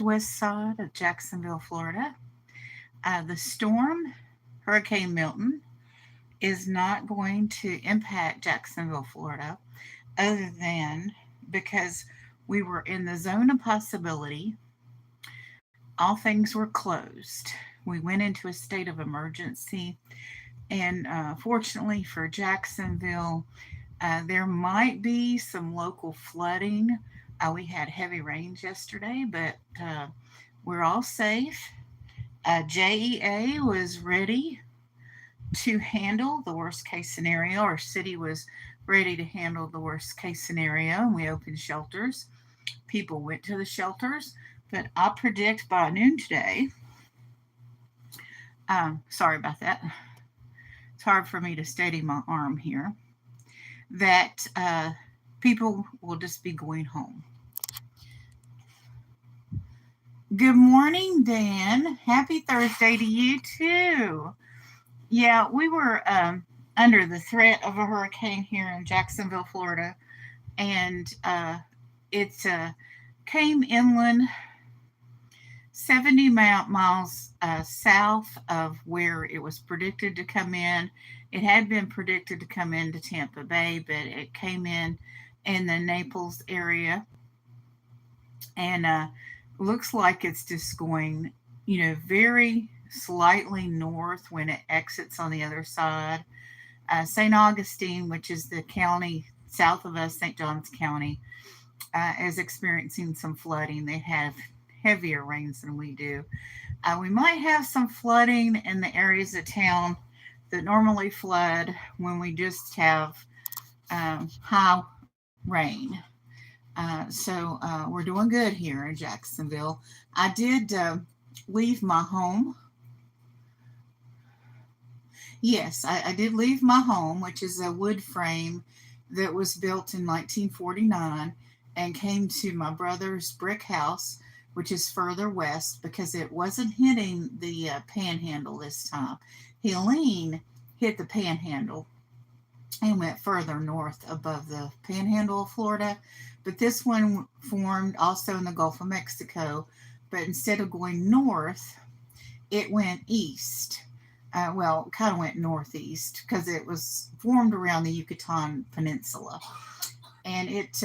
west side of Jacksonville, Florida. The storm, Hurricane Milton, is not going to impact Jacksonville, Florida, other than because we were in the zone of possibility. All things were closed. We went into a state of emergency, and fortunately for Jacksonville, there might be some local flooding. We had heavy rains yesterday, but we're all safe. JEA was ready to handle the worst case scenario. Our city was ready to handle the worst case scenario, and we opened shelters. People went to the shelters, but I predict by noon today. Sorry about that. It's hard for me to steady my arm here. That people will just be going home. Good morning, Dan. Happy Thursday to you too. Yeah, we were under the threat of a hurricane here in Jacksonville, Florida, and it came inland 70 miles south of where it was predicted to come in. It had been predicted to come into Tampa Bay, but it came in the Naples area, and looks like it's just going, very slightly north when it exits on the other side. St. Augustine, which is the county south of us, St. Johns County, is experiencing some flooding. They have heavier rains than we do. We might have some flooding in the areas of town that normally flood when we just have high rain. So we're doing good here in Jacksonville. I did leave my home. Yes, I did leave my home, which is a wood frame that was built in 1949, and came to my brother's brick house, which is further west because it wasn't hitting the panhandle this time. Helene hit the panhandle and went further north above the panhandle of Florida. But this one formed also in the Gulf of Mexico. But instead of going north, it went east. Well, kind of went northeast because it was formed around the Yucatan Peninsula. And it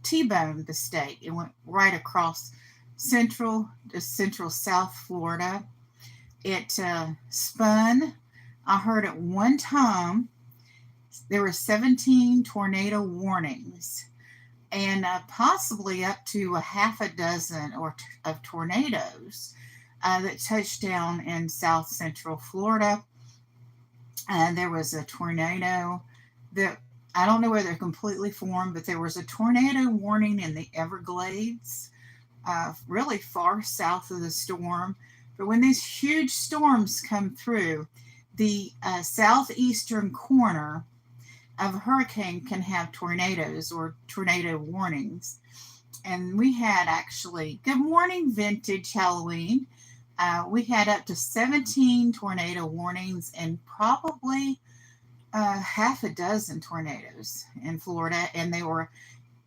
T-boned the state. It went right across central South Florida. It spun. I heard at one time there were 17 tornado warnings, and possibly up to a half a dozen of tornadoes that touched down in South Central Florida. And there was a tornado that I don't know whether it completely formed, but there was a tornado warning in the Everglades, really far south of the storm. But when these huge storms come through, the southeastern corner of a hurricane can have tornadoes or tornado warnings. And we had actually, good morning, Vintage Halloween. We had up to 17 tornado warnings and probably half a dozen tornadoes in Florida. And they were,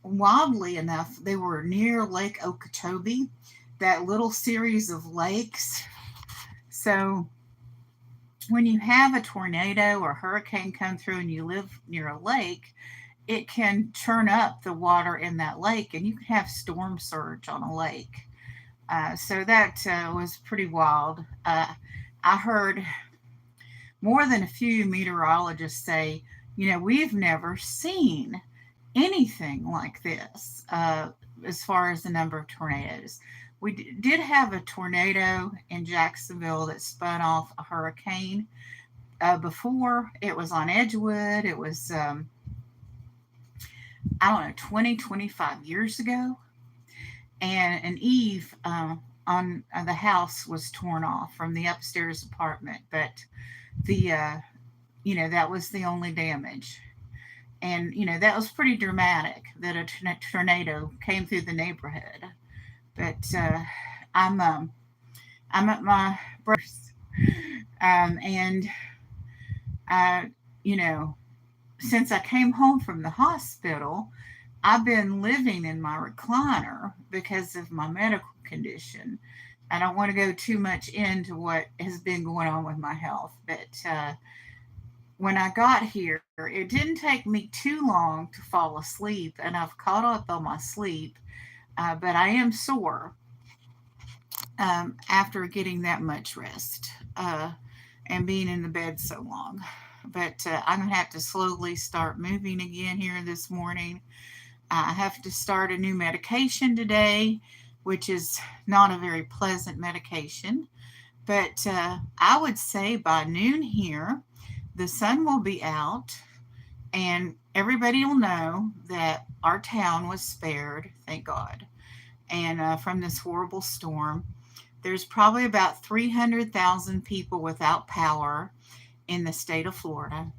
wildly enough, they were near Lake Okeechobee, that little series of lakes. So when you have a tornado or hurricane come through and you live near a lake, it can churn up the water in that lake and you can have storm surge on a lake. So that was pretty wild. I heard more than a few meteorologists say, we've never seen anything like this as far as the number of tornadoes. We did have a tornado in Jacksonville that spun off a hurricane. Before, it was on Edgewood. It was, I don't know, 20, 25 years ago. And an eave on the house was torn off from the upstairs apartment. But that was the only damage. And, that was pretty dramatic that a tornado came through the neighborhood. But I'm at my brother's, and uh, you know, since I came home from the hospital, I've been living in my recliner because of my medical condition. I don't want to go too much into what has been going on with my health, but when I got here, it didn't take me too long to fall asleep, and I've caught up on my sleep, but I am sore after getting that much rest and being in the bed so long. But I'm going to have to slowly start moving again here this morning. I have to start a new medication today, which is not a very pleasant medication. But I would say by noon here, the sun will be out and everybody will know that our town was spared, thank God, and from this horrible storm. There's probably about 300,000 people without power in the state of Florida.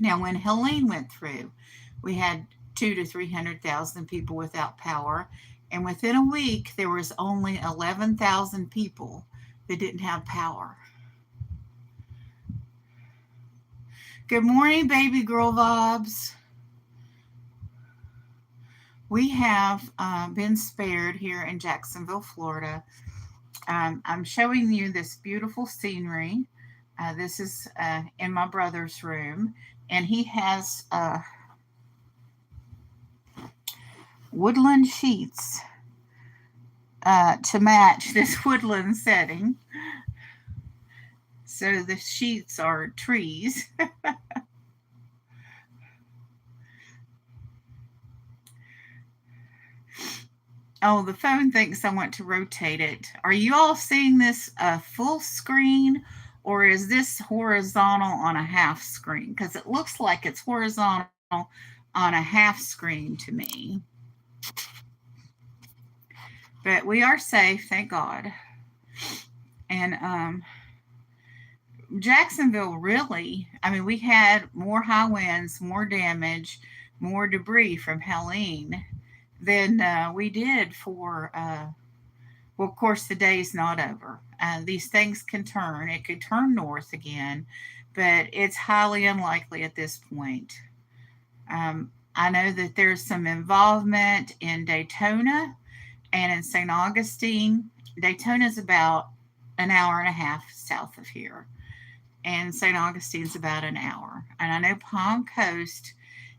Now, when Helene went through, we had 200,000 to 300,000 people without power, and within a week there was only 11,000 people that didn't have power. Good morning, baby girl vibes. We have been spared here in Jacksonville, Florida. I'm showing you this beautiful scenery. This is in my brother's room, and he has woodland sheets to match this woodland setting. So the sheets are trees. Oh, the phone thinks I want to rotate it. Are you all seeing this full screen, or is this horizontal on a half screen? Because it looks like it's horizontal on a half screen to me. But we are safe, thank God. And Jacksonville really, I mean, we had more high winds, more damage, more debris from Helene than we did for, well, of course, the day's not over. These things can turn. It could turn north again, but it's highly unlikely at this point. I know that there's some involvement in Daytona and in St. Augustine. Daytona is about an hour and a half south of here, and St. Augustine's about an hour. And I know Palm Coast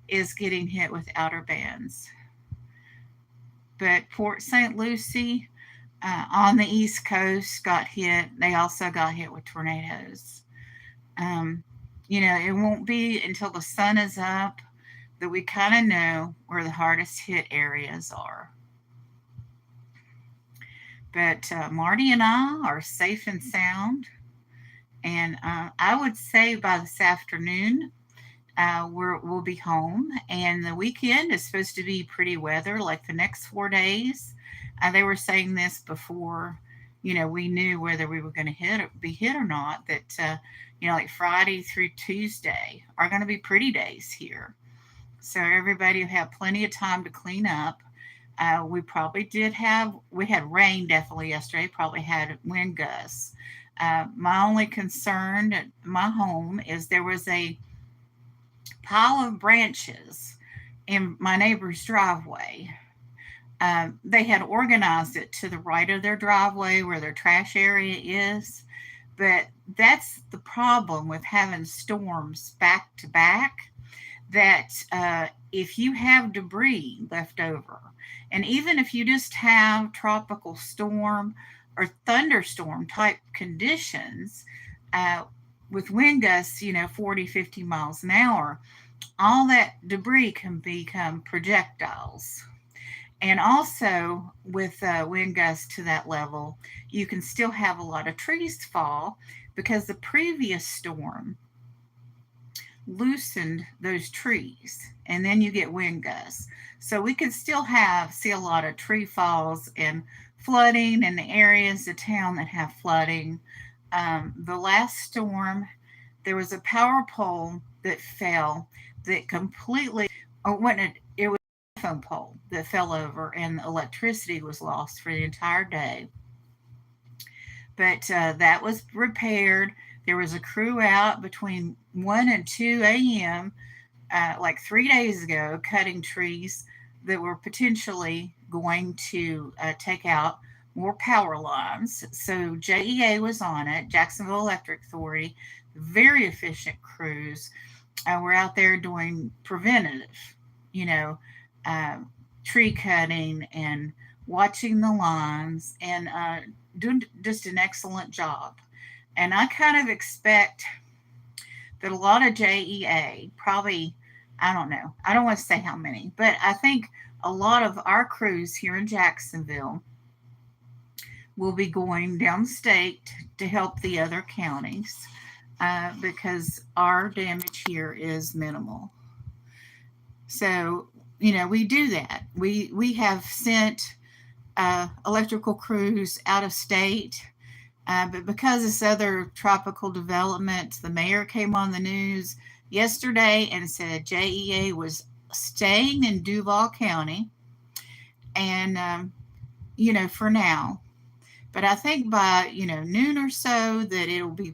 is getting hit with outer bands. But Port St. Lucie on the East Coast got hit. They also got hit with tornadoes. It won't be until the sun is up that we kind of know where the hardest hit areas are. But Marty and I are safe and sound. And I would say by this afternoon, we'll be home. And the weekend is supposed to be pretty weather, like the next 4 days. They were saying this before, we knew whether we were going to be hit or not, that, like Friday through Tuesday are going to be pretty days here. So everybody will have plenty of time to clean up. We had rain definitely yesterday, probably had wind gusts. My only concern at my home is there was a pile of branches in my neighbor's driveway. They had organized it to the right of their driveway where their trash area is. But that's the problem with having storms back to back, that if you have debris left over, and even if you just have tropical storm or thunderstorm type conditions with wind gusts, 40, 50 miles an hour, all that debris can become projectiles. And also, with wind gusts to that level, you can still have a lot of trees fall because the previous storm loosened those trees, and then you get wind gusts. So we could still see a lot of tree falls and flooding in the areas of town that have flooding. The last storm, there was a power pole that fell that completely, or it was a telephone pole that fell over, and electricity was lost for the entire day. But that was repaired. There was a crew out between 1 and 2 a.m. like 3 days ago, cutting trees that were potentially going to take out more power lines. So JEA was on it, Jacksonville Electric Authority, very efficient crews. We're out there doing preventative, you know, uh, tree cutting and watching the lines and doing just an excellent job. And I kind of expect that a lot of JEA, probably, I don't know, I don't want to say how many, but I think a lot of our crews here in Jacksonville will be going downstate to help the other counties because our damage here is minimal. So, we do that. We have sent electrical crews out of state. But because this other tropical development, the mayor came on the news yesterday and said JEA was staying in Duval County and, for now. But I think by, noon or so that it'll be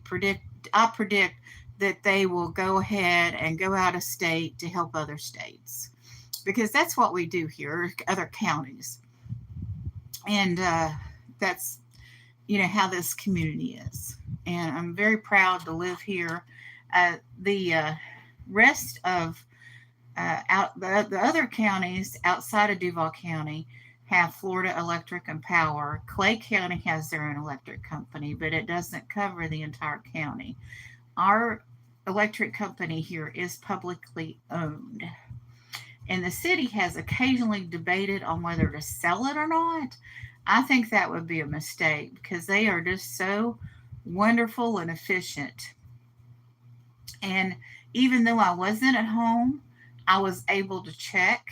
I predict that they will go ahead and go out of state to help other states because that's what we do here, other counties. And that's how this community is. And I'm very proud to live here. The rest of the other counties outside of Duval County have Florida Electric and Power. Clay County has their own electric company, but it doesn't cover the entire county. Our electric company here is publicly owned. And the city has occasionally debated on whether to sell it or not. I think that would be a mistake because they are just so wonderful and efficient. And even though I wasn't at home, I was able to check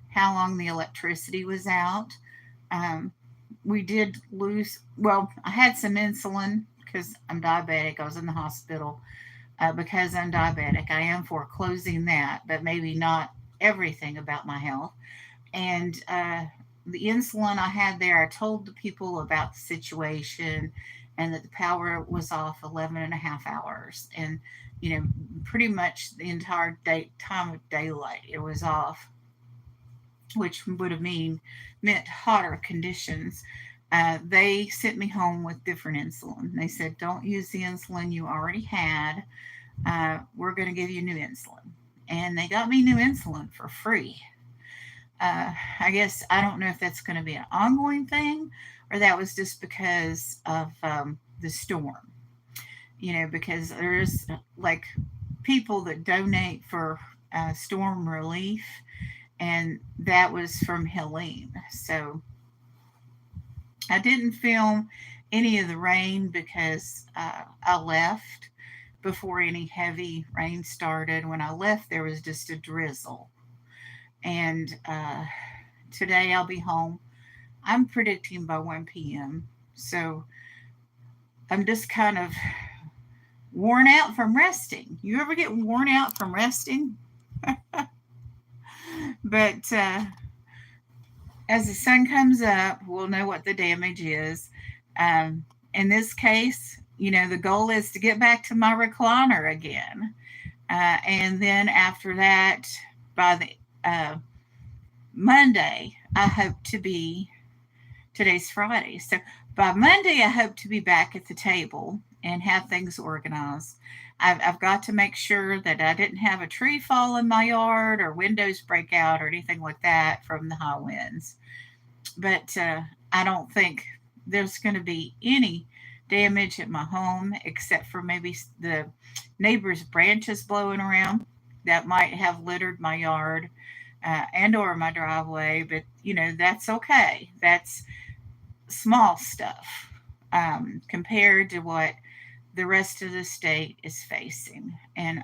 how long the electricity was out. Um, we did lose, well, I had some insulin because I'm diabetic. I was in the hospital because I'm diabetic. I am foreclosing that, but maybe not everything about my health. And the insulin I had there, I told the people about the situation and that the power was off 11 and a half hours. And, pretty much the entire time of daylight, it was off, which would have meant hotter conditions. They sent me home with different insulin. They said, don't use the insulin you already had. We're going to give you new insulin. And they got me new insulin for free. I guess I don't know if that's going to be an ongoing thing or that was just because of the storm. Because there's like people that donate for storm relief, and that was from Helene. So I didn't film any of the rain because I left before any heavy rain started. When I left, there was just a drizzle. And today I'll be home. I'm predicting by 1 p.m. So I'm just kind of worn out from resting. You ever get worn out from resting? But as the sun comes up, we'll know what the damage is. In this case, the goal is to get back to my recliner again. And then after that, by the Monday, I hope to be, today's Friday. So by Monday, I hope to be back at the table and have things organized. I've got to make sure that I didn't have a tree fall in my yard or windows break out or anything like that from the high winds. But I don't think there's going to be any damage at my home except for maybe the neighbor's branches blowing around that might have littered my yard and or my driveway. But that's okay. That's small stuff compared to what the rest of the state is facing. And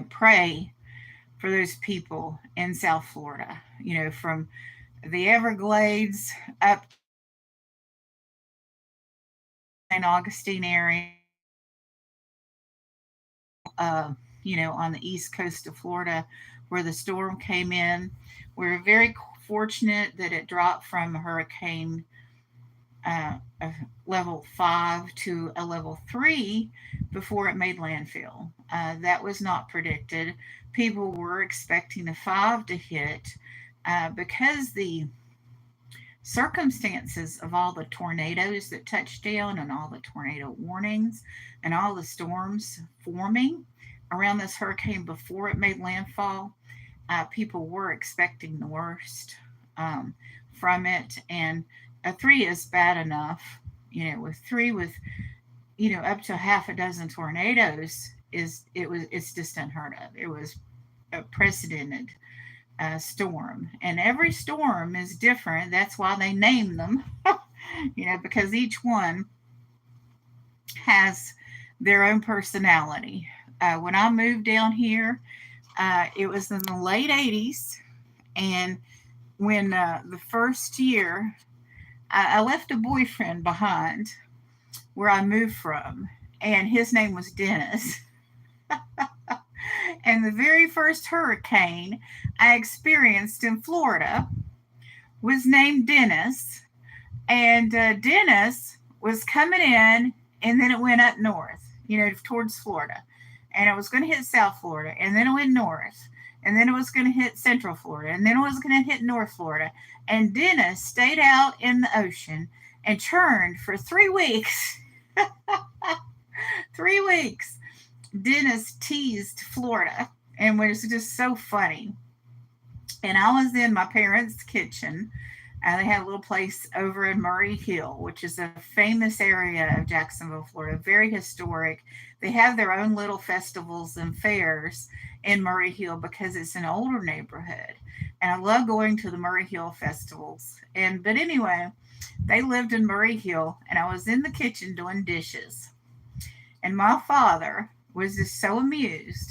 pray for those people in South Florida, from the Everglades up in Augustine area, on the east coast of Florida where the storm came in. We're very fortunate that it dropped from Hurricane a level 5 to a level 3 before it made landfill. That was not predicted. People were expecting a 5 to hit because the circumstances of all the tornadoes that touched down and all the tornado warnings and all the storms forming around this hurricane before it made landfall, people were expecting the worst from it. And a 3 is bad enough. With 3, with up to half a dozen tornadoes, it's just unheard of. It was a precedented storm, and every storm is different. That's why they name them, because each one has their own personality. When I moved down here, it was in the late 80s, and when the first year, I left a boyfriend behind where I moved from, and his name was Dennis. And the very first hurricane I experienced in Florida was named Dennis. And Dennis was coming in, and then it went up north, towards Florida. And it was going to hit South Florida, and then it went north. And then it was going to hit Central Florida, and then it was going to hit North Florida. And Dennis stayed out in the ocean and churned for 3 weeks. 3 weeks. Dennis teased Florida and was just so funny. And I was in my parents' kitchen. They had a little place over in Murray Hill, which is a famous area of Jacksonville, Florida, very historic. They have their own little festivals and fairs in Murray Hill because it's an older neighborhood. And I love going to the Murray Hill festivals. But anyway, they lived in Murray Hill, and I was in the kitchen doing dishes. And my father was just so amused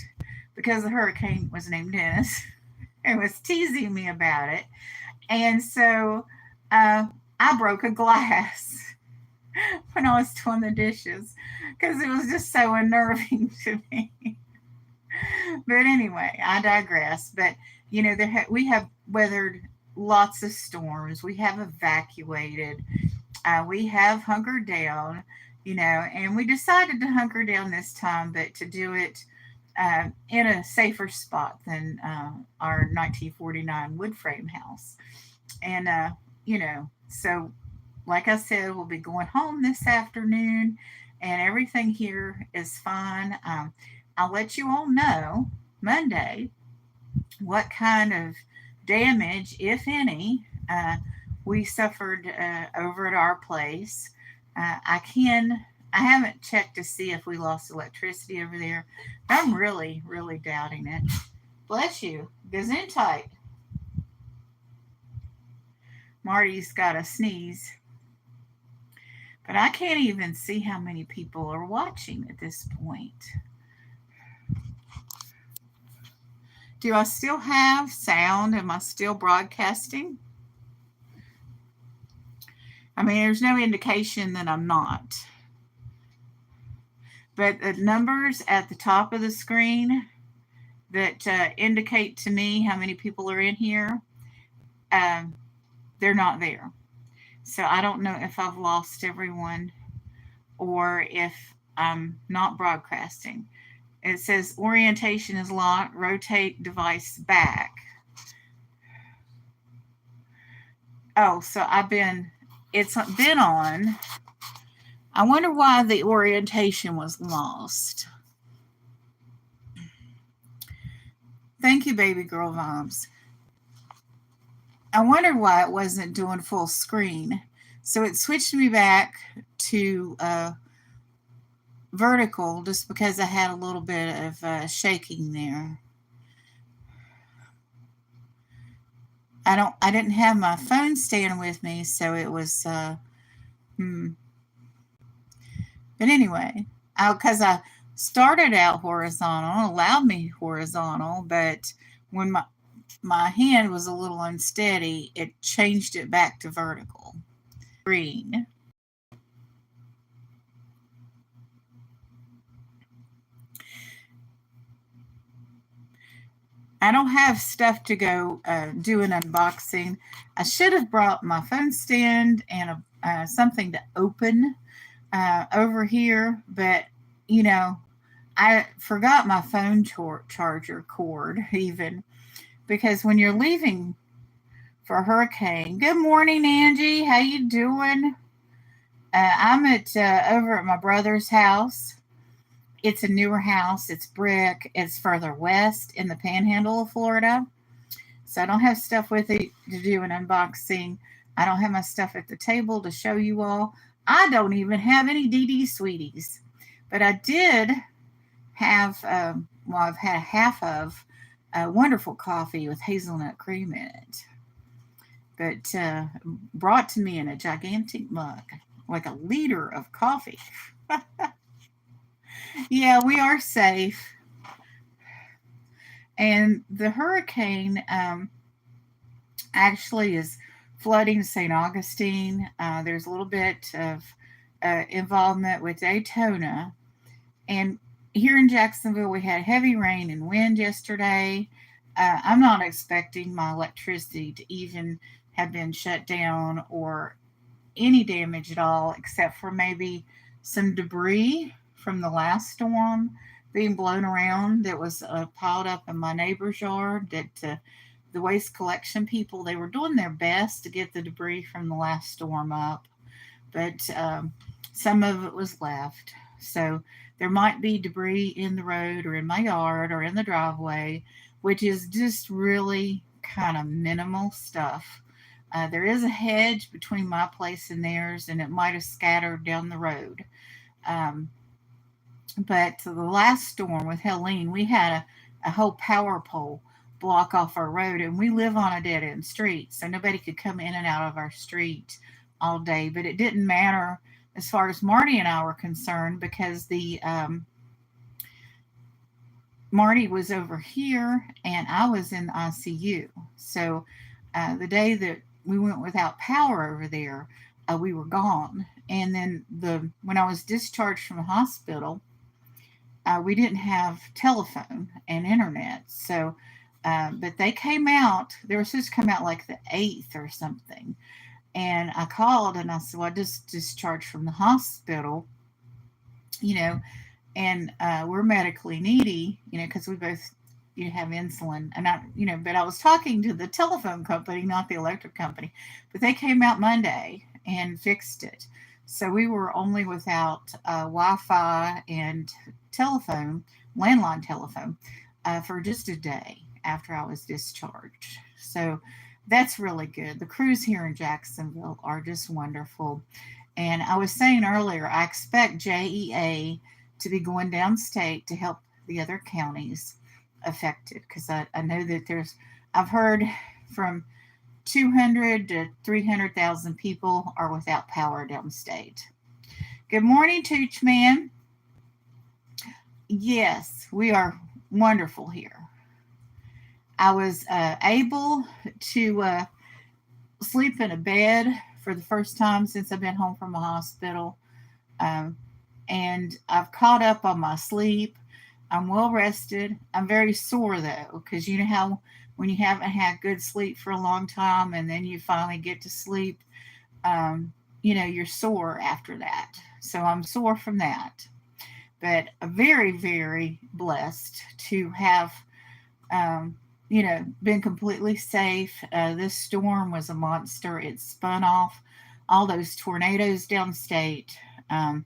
because the hurricane was named Dennis and was teasing me about it. And so I broke a glass when I was doing the dishes because it was just so unnerving to me. But anyway, I digress. But, we have weathered lots of storms. We have evacuated. We have hunkered down, and we decided to hunker down this time, but to do it in a safer spot than our 1949 wood frame house. And, so like I said, we'll be going home this afternoon, and everything here is fine. I'll let you all know Monday what kind of damage, if any, we suffered over at our place. I haven't checked to see if we lost electricity over there. I'm really, really doubting it. Bless you. Gesundheit. Marty's got a sneeze. But I can't even see how many people are watching at this point. Do I still have sound? Am I still broadcasting? I mean, there's no indication that I'm not. But the numbers at the top of the screen that indicate to me how many people are in here, they're not there. So I don't know if I've lost everyone or if I'm not broadcasting. It says orientation is locked, rotate device back. Oh, so it's been on. I wonder why the orientation was lost. Thank you, baby girl vibes. I wondered why it wasn't doing full screen. So it switched me back to vertical just because I had a little bit of shaking there. I didn't have my phone stand with me, so it was But anyway, because I started out horizontal, allowed me horizontal, but when my hand was a little unsteady, it changed it back to vertical. Green. I don't have stuff to go do an unboxing. I should have brought my phone stand and a something to open over here, but you know, I forgot my phone charger cord even because when you're leaving for a hurricane. Good morning, Angie. How you doing? I'm at over at my brother's house. It's a newer house. It's brick. It's further west in the Panhandle of Florida. So I don't have stuff with it to do an unboxing. I don't have my stuff at the table to show you all. I don't even have any DD Sweeties. But I did have, well, I've had half of a wonderful coffee with hazelnut cream in it. But brought to me in a gigantic mug, like a liter of coffee. Yeah, we are safe. And the hurricane actually is flooding St. Augustine. There's a little bit of involvement with Daytona. And here in Jacksonville, we had heavy rain and wind yesterday. I'm not expecting my electricity to even have been shut down or any damage at all, except for maybe some debris from the last storm being blown around that was piled up in my neighbor's yard. That the waste collection people, they were doing their best to get the debris from the last storm up, but some of it was left. So there might be debris in the road or in my yard or in the driveway, which is just really kind of minimal stuff. There is a hedge between my place and theirs, and it might have scattered down the road. Um, but the last storm with Helene, we had a whole power pole block off our road, and we live on a dead end street, so nobody could come in and out of our street all day. But it didn't matter as far as Marty and I were concerned because the Marty was over here and I was in the ICU. So the day that we went without power over there, we were gone. And then when I was discharged from the hospital, we didn't have telephone and internet. So, but they came out. They were supposed to come out like the 8th or something. And I called and I said, well, I just discharged from the hospital, you know, and we're medically needy, you know, because we both have insulin. And but I was talking to the telephone company, not the electric company, but they came out Monday and fixed it. So we were only without Wi-Fi and telephone, landline telephone, for just a day after I was discharged. So that's really good. The crews here in Jacksonville are just wonderful. And I was saying earlier, I expect JEA to be going downstate to help the other counties affected because I know that I've heard from 200 to 300,000 people are without power downstate. Good morning, Tooch Man. Yes, we are wonderful here. I was able to sleep in a bed for the first time since I've been home from the hospital. Um, and I've caught up on my sleep. I'm well rested. I'm very sore though, because you know how when you haven't had good sleep for a long time and then you finally get to sleep, you're sore after that. So I'm sore from that. But very, very blessed to have, been completely safe. This storm was a monster. It spun off all those tornadoes downstate. And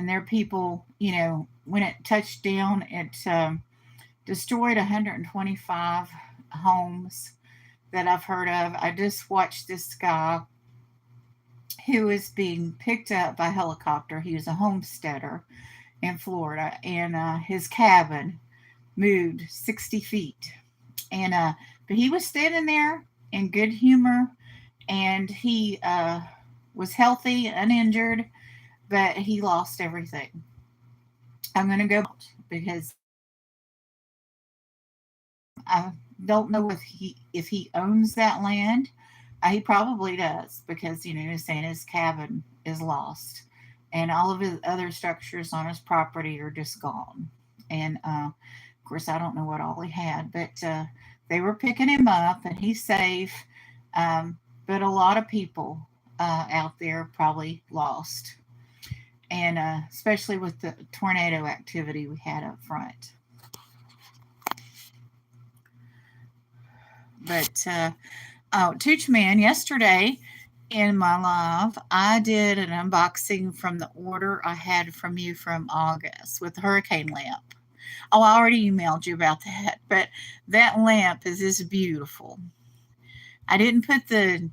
there are people, when it touched down, it destroyed 125 homes that I've heard of. I just watched this guy who was being picked up by helicopter. He was a homesteader in Florida, and his cabin moved 60 feet. And but he was standing there in good humor, and he was healthy, uninjured, but he lost everything. I'm going to go because I don't know if he owns that land. He probably does because he's saying his cabin is lost, and all of his other structures on his property are just gone. And of course, I don't know what all he had, but they were picking him up, and he's safe. But a lot of people out there probably lost, and especially with the tornado activity we had up front. But Tooch Man, yesterday in my live, I did an unboxing from the order I had from you from August with the hurricane lamp. Oh, I already emailed you about that, but that lamp is just beautiful. I didn't put the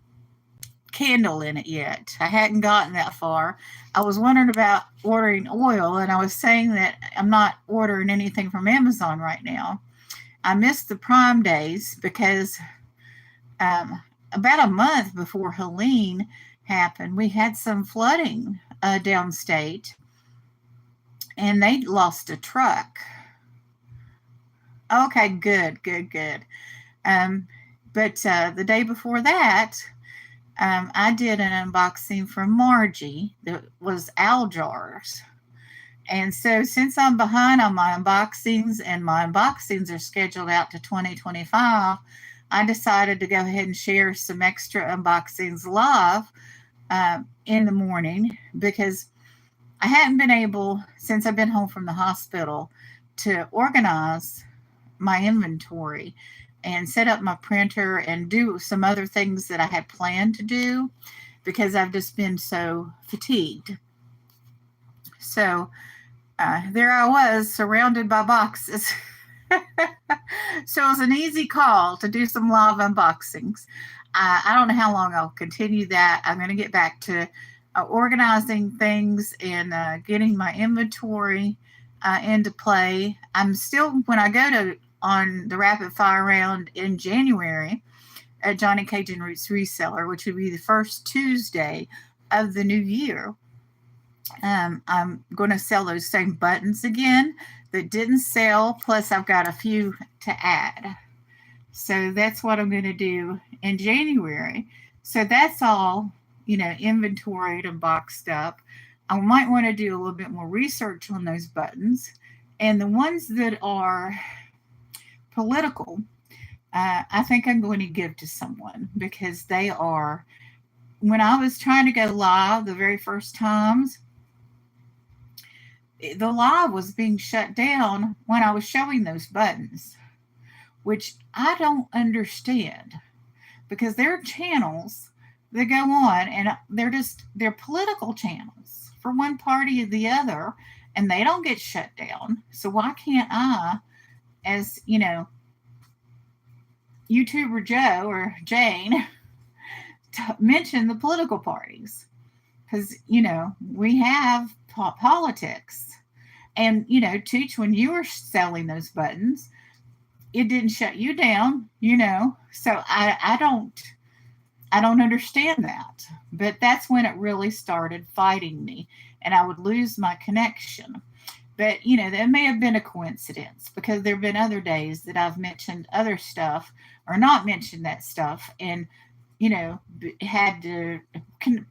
candle in it yet. I hadn't gotten that far. I was wondering about ordering oil, and I was saying that I'm not ordering anything from Amazon right now. I missed the Prime days because about a month before Helene happened, we had some flooding downstate, and they lost a truck. Okay, good, good, good. But the day before that, I did an unboxing from Margie that was owl jars. And so since I'm behind on my unboxings and my unboxings are scheduled out to 2025, I decided to go ahead and share some extra unboxings live in the morning because I hadn't been able, since I've been home from the hospital, to organize my inventory and set up my printer and do some other things that I had planned to do because I've just been so fatigued. So there I was surrounded by boxes. So it was an easy call to do some live unboxings. I don't know how long I'll continue that. I'm going to get back to organizing things and getting my inventory into play. I'm still, when I go to on the rapid fire round in January at Johnny Cajun Roots Reseller, which would be the first Tuesday of the new year, I'm going to sell those same buttons again that didn't sell, plus I've got a few to add. So that's what I'm going to do in January. So that's all, inventoried and boxed up. I might want to do a little bit more research on those buttons. And the ones that are political, I think I'm going to give to someone because they are, when I was trying to go live the very first times, the live was being shut down when I was showing those buttons, which I don't understand because there are channels that go on and they're political channels for one party or the other, and they don't get shut down. So why can't I, as YouTuber Joe or Jane, mention the political parties? Because we have politics. And, Tooch, when you were selling those buttons, it didn't shut you down, So I don't understand that. But that's when it really started fighting me, and I would lose my connection. But, that may have been a coincidence because there have been other days that I've mentioned other stuff or not mentioned that stuff and, had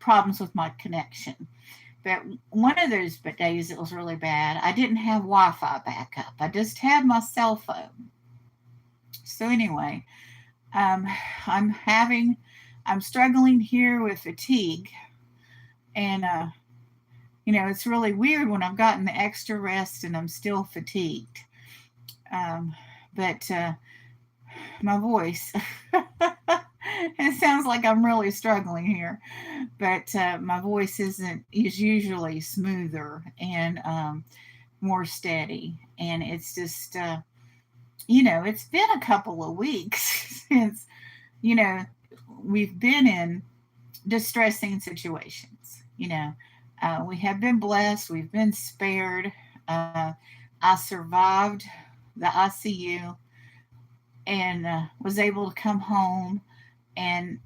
problems with my connection. But one of those days it was really bad. I didn't have Wi-Fi backup. I just had my cell phone. So anyway, I'm struggling here with fatigue, and it's really weird when I've gotten the extra rest and I'm still fatigued. But my voice. It sounds like I'm really struggling here, but my voice is usually smoother and more steady, and it's just it's been a couple of weeks since we've been in distressing situations. We have been blessed, we've been spared. I survived the ICU and was able to come home. And,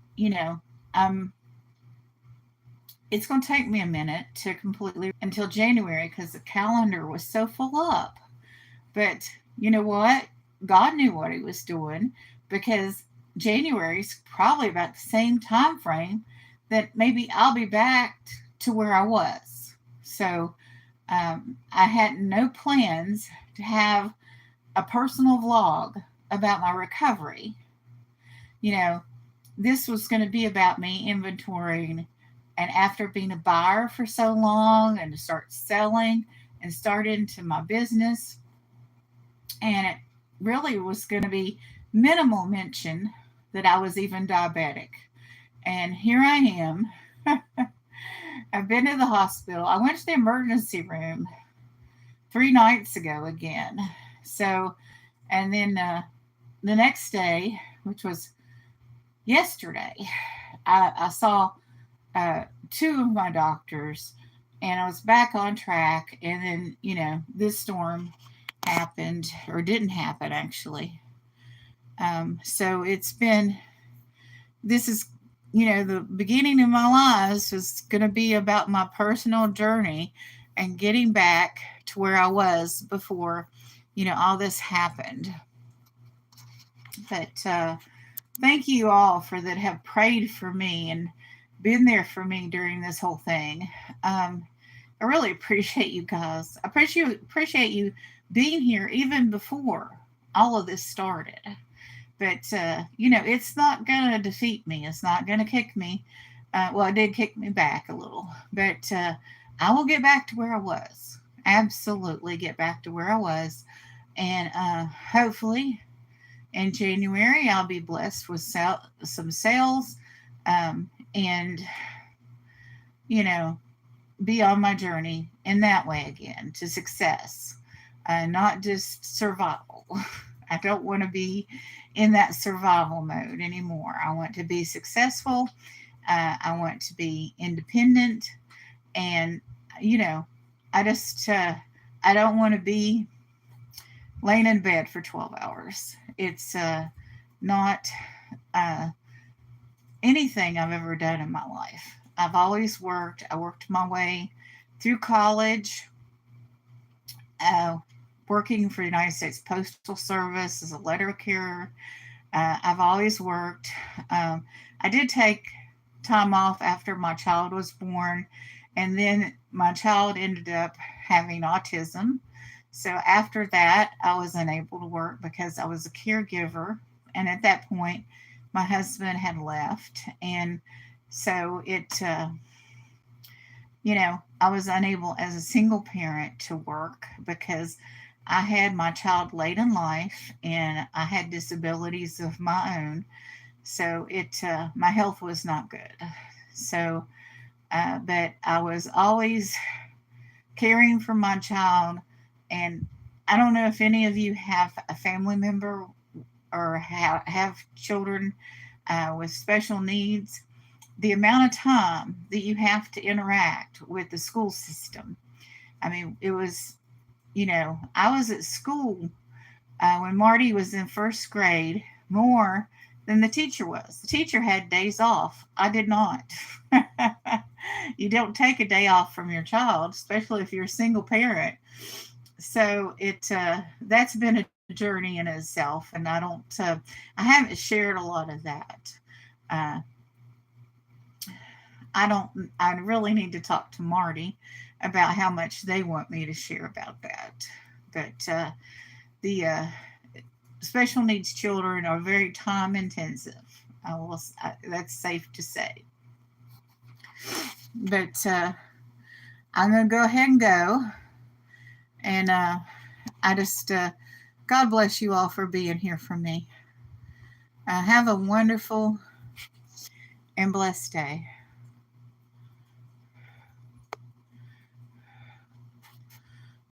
it's going to take me a minute to completely until January because the calendar was so full up. But you know what? God knew what he was doing because January is probably about the same time frame that maybe I'll be back to where I was. So I had no plans to have a personal vlog about my recovery. This was going to be about me inventorying And after being a buyer for so long and to start selling and start into my business, and it really was going to be minimal mention that I was even diabetic. And here I am. I've been to the hospital. I went to the emergency room 3 nights ago again. So, and then the next day, which was yesterday, I saw two of my doctors, and I was back on track. And then, this storm happened, or didn't happen actually. So this is, the beginning of my life was going to be about my personal journey and getting back to where I was before, all this happened. But thank you all for that have prayed for me and been there for me during this whole thing. I really appreciate you guys. I appreciate you being here even before all of this started. But it's not gonna defeat me. It's not gonna kick me. Well, it did kick me back a little, but I will get back to where I was. Absolutely, get back to where I was, and hopefully in January I'll be blessed with some sales, and be on my journey in that way again to success, not just survival. I don't want to be in that survival mode anymore. I want to be successful. I want to be independent. And, I just, I don't want to be laying in bed for 12 hours. It's not anything I've ever done in my life. I've always worked. I worked my way through college, working for the United States Postal Service as a letter carrier. I've always worked. I did take time off after my child was born, and then my child ended up having autism. So after that, I was unable to work because I was a caregiver. And at that point, my husband had left. And so I was unable as a single parent to work because I had my child late in life and I had disabilities of my own. So my health was not good. So, but I was always caring for my child. And I don't know if any of you have a family member or have children with special needs. The amount of time that you have to interact with the school system. I mean, it was, I was at school when Marty was in first grade more than the teacher was. The teacher had days off. I did not. You don't take a day off from your child, especially if you're a single parent. So that's been a journey in itself, and I haven't shared a lot of that. I really need to talk to Marty about how much they want me to share about that. But the special needs children are very time intensive. That's safe to say. But I'm going to go ahead and go. And I just, God bless you all for being here for me. Have a wonderful and blessed day.